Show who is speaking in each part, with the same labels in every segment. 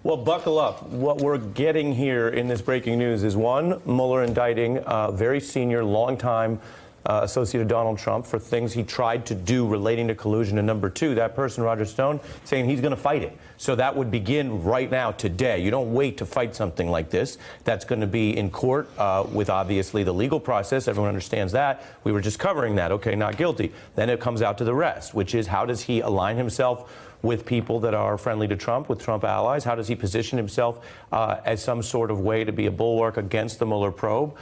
Speaker 1: Well, buckle up. What we're getting here in this breaking news is, one, Mueller indicting a very senior, longtime associate of Donald Trump for things he tried to do relating to collusion. And number two, that person, Roger Stone, saying he's going to fight it. So that would begin right now, today. You don't wait to fight something like this. That's going to be in court with, obviously, the legal process. Everyone understands that. We were just covering that. Okay, not guilty. Then it comes out to the rest, which is, how does he align himself with people that are friendly to Trump, with Trump allies? How does he position himself as some sort of way to be a bulwark against the Mueller probe,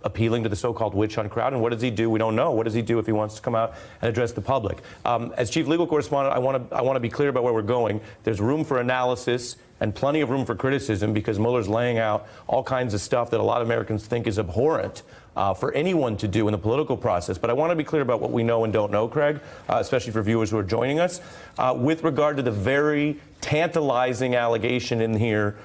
Speaker 1: appealing to the so-called witch hunt crowd? And what does he do? We don't know. What does he do if he wants to come out and address the public? As chief legal correspondent, I want to be clear about where we're going. There's room for analysis and plenty of room for criticism, because Mueller's laying out all kinds of stuff that a lot of Americans think is abhorrent for anyone to do in the political process. But I want to be clear about what we know and don't know, Craig, especially for viewers who are joining us, with regard to the very tantalizing allegation in here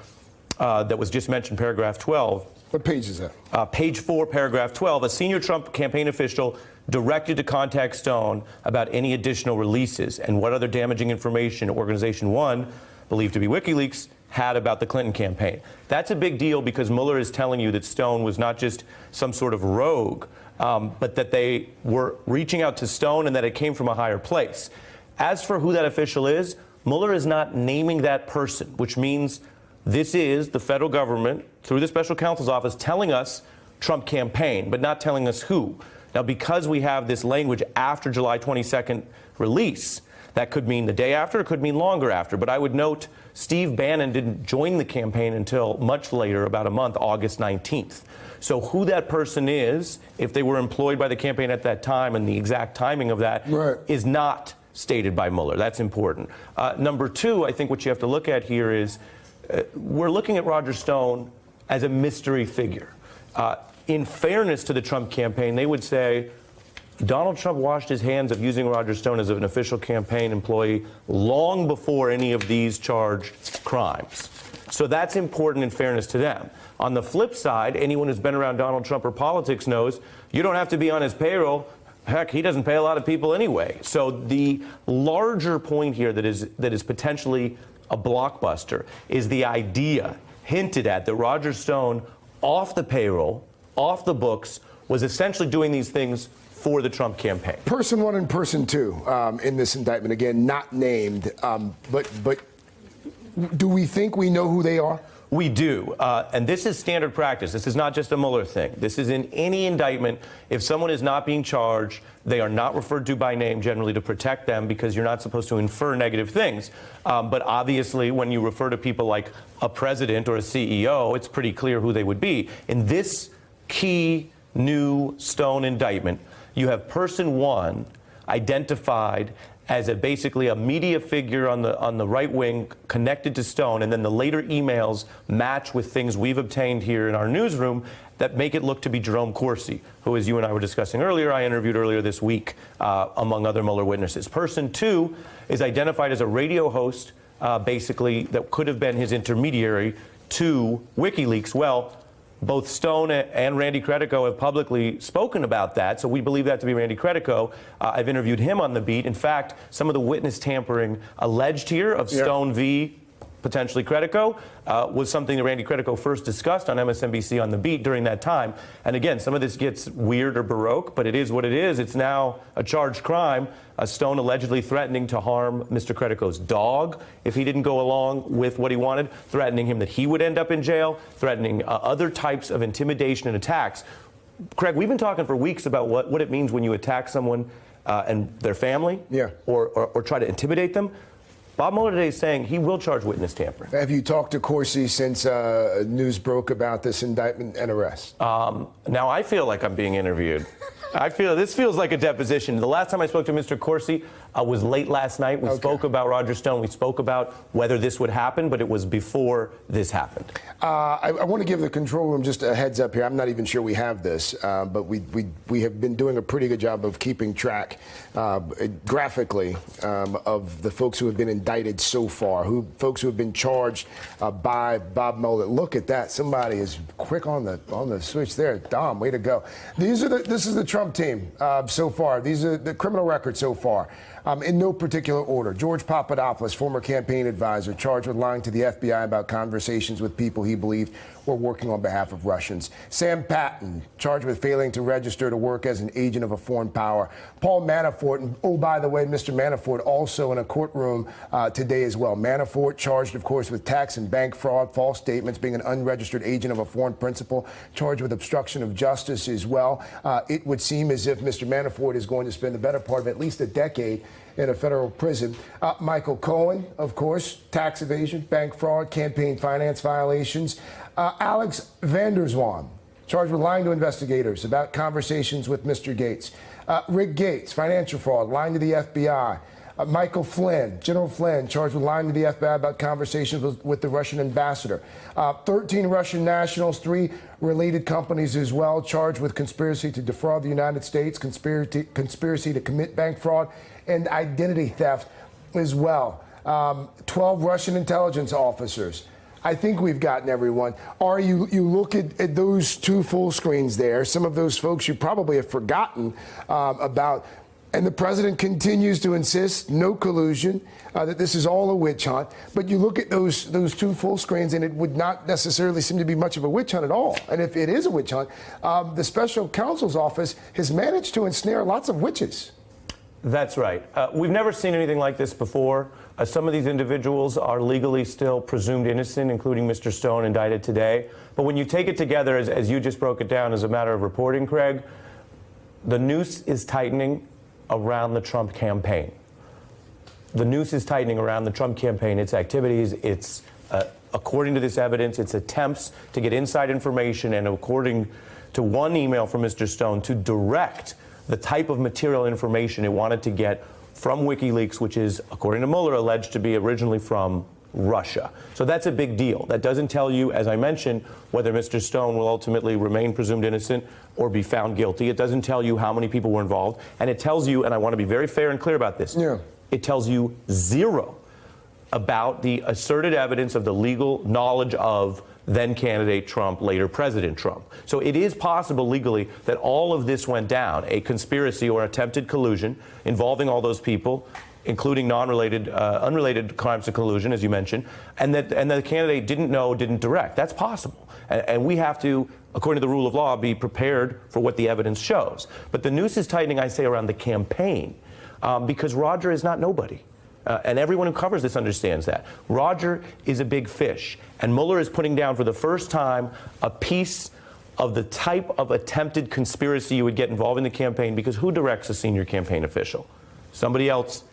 Speaker 1: that was just mentioned, paragraph 12.
Speaker 2: What page is that?
Speaker 1: Page 4, paragraph 12. A senior Trump campaign official directed to contact Stone about any additional releases and what other damaging information Organization 1, believed to be WikiLeaks, had about the Clinton campaign. That's a big deal, because Mueller is telling you that Stone was not just some sort of rogue, but that they were reaching out to Stone and that it came from a higher place. As for who that official is, Mueller is not naming that person, which means this is the federal government, through the special counsel's office, telling us Trump campaign, but not telling us who. Now, because we have this language after July 22nd release, that could mean the day after, it could mean longer after. But I would note Steve Bannon didn't join the campaign until much later, about a month, August 19th. So who that person is, if they were employed by the campaign at that time, and the exact timing of that, is not stated by Mueller. That's important. Number two, I think what you have to look at here is, we're looking at Roger Stone as a mystery figure. In fairness to the Trump campaign, they would say Donald Trump washed his hands of using Roger Stone as an official campaign employee long before any of these charged crimes. So that's important in fairness to them. On the flip side, anyone who's been around Donald Trump or politics knows you don't have to be on his payroll. Heck, he doesn't pay a lot of people anyway. So the larger point here that is potentially a blockbuster is the idea hinted at that Roger Stone, off the payroll, off the books, was essentially doing these things for the Trump campaign.
Speaker 2: Person one and person two in this indictment, again, not named, but do we think we know who they are?
Speaker 1: We do, and this is standard practice. This is not just a Mueller thing. This is in any indictment. If someone is not being charged, they are not referred to by name, generally to protect them, because you're not supposed to infer negative things. But obviously, when you refer to people like a president or a CEO, it's pretty clear who they would be. In this key new Stone indictment, you have person one identified as basically a media figure on the right wing connected to Stone, and then the later emails match with things we've obtained here in our newsroom that make it look to be Jerome Corsi, who, as you and I were discussing earlier, I interviewed earlier this week, among other Mueller witnesses. Person two is identified as a radio host, basically, that could have been his intermediary to WikiLeaks. Well, both Stone and Randy Credico have publicly spoken about that, so we believe that to be Randy Credico. I've interviewed him on the beat. In fact, some of the witness tampering alleged here of Stone v. potentially Credico was something that Randy Credico first discussed on MSNBC on the beat during that time. And again, some of this gets weird or baroque, but it is what it is. It's now a charged crime. Stone allegedly threatening to harm Mr. Credico's dog if he didn't go along with what he wanted, threatening him that he would end up in jail, threatening other types of intimidation and attacks. Craig, we've been talking for weeks about what it means when you attack someone and their family, or try to intimidate them. Bob Mueller today is saying he will charge witness tampering.
Speaker 2: Have you talked to Corsi since news broke about this indictment and arrest?
Speaker 1: Now I feel like I'm being interviewed. This feels like a deposition. The last time I spoke to Mr. Corsi was late last night. We spoke about Roger Stone. We spoke about whether this would happen, but it was before this happened.
Speaker 2: I want to give the control room just a heads up here. I'm not even sure we have this, but we have been doing a pretty good job of keeping track graphically of the folks who have been indicted so far, folks who have been charged by Bob Mueller. Look at that. Somebody is quick on the switch there. Dom, way to go. This is the Trump team so far. These are the criminal records so far. In no particular order: George Papadopoulos, former campaign advisor, charged with lying to the FBI about conversations with people he believed were working on behalf of Russians. Sam Patton, charged with failing to register to work as an agent of a foreign power. Paul Manafort, and oh, by the way, Mr. Manafort also in a courtroom today as well. Manafort charged, of course, with tax and bank fraud, false statements, being an unregistered agent of a foreign principal, charged with obstruction of justice as well. It would seem as if Mr. Manafort is going to spend the better part of at least a decade in a federal prison. Michael Cohen, of course, tax evasion, bank fraud, campaign finance violations. Alex Vanderswam, charged with lying to investigators about conversations with Mr. Gates. Rick Gates, financial fraud, lying to the FBI. Michael Flynn, General Flynn, charged with lying to the FBI about conversations with the Russian ambassador. 13 Russian nationals, 3 related companies as well, charged with conspiracy to defraud the United States, conspiracy to commit bank fraud, and identity theft as well. 12 Russian intelligence officers. I think we've gotten everyone. You look at those 2 full screens there, some of those folks you probably have forgotten about. And the president continues to insist, no collusion, that this is all a witch hunt. But you look at those 2 full screens, and it would not necessarily seem to be much of a witch hunt at all. And if it is a witch hunt, the special counsel's office has managed to ensnare lots of witches.
Speaker 1: That's right. We've never seen anything like this before. Some of these individuals are legally still presumed innocent, including Mr. Stone, indicted today. But when you take it together, as you just broke it down, as a matter of reporting, Craig, the noose is tightening around the Trump campaign. The noose is tightening around the Trump campaign, its activities, its, according to this evidence, its attempts to get inside information, and according to one email from Mr. Stone, to direct the type of material information it wanted to get from WikiLeaks, which is, according to Mueller, alleged to be originally from Russia. So that's a big deal. That doesn't tell you, as I mentioned, whether Mr. Stone will ultimately remain presumed innocent or be found guilty. It doesn't tell you how many people were involved. And it tells you, and I want to be very fair and clear about this, it tells you 0 about the asserted evidence of the legal knowledge of then candidate Trump, later President Trump. So it is possible legally that all of this went down, a conspiracy or attempted collusion involving all those people, including unrelated crimes of collusion, as you mentioned, and that the candidate didn't know, didn't direct. That's possible. And we have to, according to the rule of law, be prepared for what the evidence shows. But the noose is tightening, I say, around the campaign, because Roger is not nobody. And everyone who covers this understands that. Roger is a big fish. And Mueller is putting down for the first time a piece of the type of attempted conspiracy you would get involved in the campaign, because who directs a senior campaign official? Somebody else,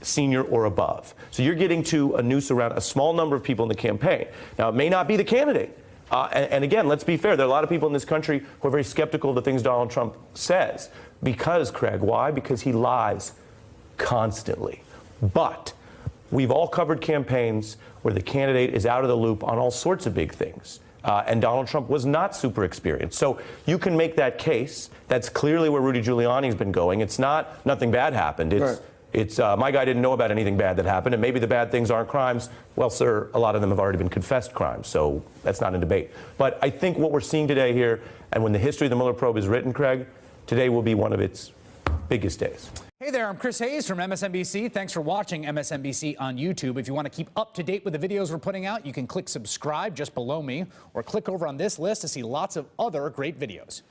Speaker 1: senior or above. So you're getting to a noose around a small number of people in the campaign. Now, it may not be the candidate. And again, let's be fair. There are a lot of people in this country who are very skeptical of the things Donald Trump says. Because, Craig, why? Because he lies constantly. But we've all covered campaigns where the candidate is out of the loop on all sorts of big things. And Donald Trump was not super experienced. So you can make that case. That's clearly where Rudy Giuliani's been going. It's not nothing bad happened. It's my guy didn't know about anything bad that happened, and maybe the bad things aren't crimes. Well, sir, a lot of them have already been confessed crimes, so that's not in debate. But I think what we're seeing today here, and when the history of the Mueller probe is written, Craig, today will be one of its biggest days.
Speaker 3: Hey there, I'm Chris Hayes from MSNBC. Thanks for watching MSNBC on YouTube. If you want to keep up to date with the videos we're putting out, you can click subscribe just below me, or click over on this list to see lots of other great videos.